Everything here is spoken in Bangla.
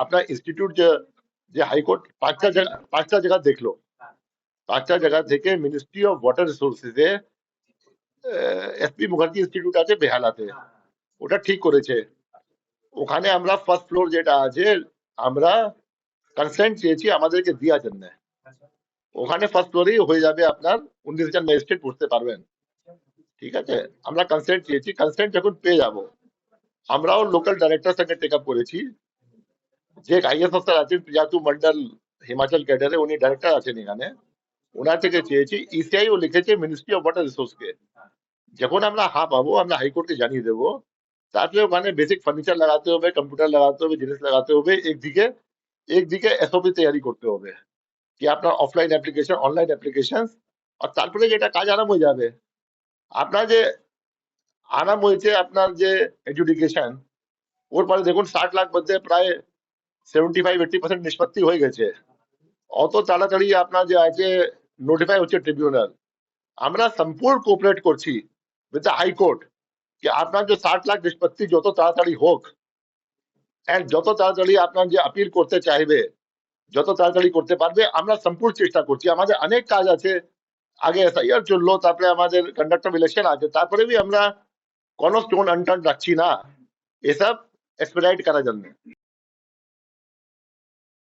আপনার ইনস্টিটিউট যে হাইকোর্ট পাঁচটা জায়গা দেখলো, পাঁচটা জায়গা থেকে ministry of water resources SP Mukherjee institute আছে বেহালাতে, ওটা ঠিক করেছে। ওখানে আমরা ফার্স্ট ফ্লোর যেটা আছে, আমরা কনসেন্ট চেয়েছি আমাদেরকে দেওয়ার জন্য। ওখানে ফার্স্ট ফ্লোরেই হয়ে যাবে আপনার 19 জন ম্যাজিস্ট্রেট বসতে পারবেন, ঠিক আছে। আমরা কনসেন্ট চেয়েছি, কনসেন্ট যখন পেয়ে যাব, আমরাও লোকাল ডাইরেক্টর সঙ্গে টেক আপ করেছি। যে আইএস অফিসার আছেন প্রিয়াতু মন্ডল, হিমাচল ক্যাডারে, উনি ডাইরেক্টর আছেন এখানে, ওনার থেকে চেয়েছি। ইসিআই ও লিখেছে মিনিস্ট্রি অফ ওয়াটার রিসোর্সকে। যখন আমরা হ্যাঁ পাবো আমরা হাইকোর্টকে জানিয়ে দেবো। তারপরে ওখানে বেসিক ফার্নিচার লাগাতে হবে, কম্পিউটার লাগাতে হবে, জিনিস লাগাতে হবে। একদিকে এসওপি তৈরি করতে হবে কি আপনার অফলাইন অ্যাপ্লিকেশন, অনলাইন অ্যাপ্লিকেশন। আর তারপরে যেটা কাজ আরাম হয়ে যাবে। আপনার যে আরাম হয়েছে আপনার যে এডুকেশন, ওর পরে দেখুন 60 লাখ মধ্যে প্রায় 75-80% নিষ্পত্তি হয়ে গেছে। অত তাড়াতাড়ি আপনার যে আছে নোটিফাই হচ্ছে ট্রিবিউনাল। আমরা সম্পূর্ণ কোঅপারেট করছি উইথ দ্য হাইকোর্ট कि আপনার যে 60 লাখ নিষ্পত্তি যত তাড়াতাড়ি হোক, এন্ড যত তাড়াতাড়ি আপনার যে আপিল করতে চাইবে যত তাড়াতাড়ি করতে পারবে, আমরা সম্পূর্ণ চেষ্টা করছি। আমাদের অনেক কাজ আছে, আগে এসআইআর চললো, তারপরে আমাদের কন্ডাক্ট অফ ইলেকশন আছে, তারপরে বি আমরা কোনো স্টোন আনটার্ন রাখছি না এসব এক্সপেডাইট করার জন্য।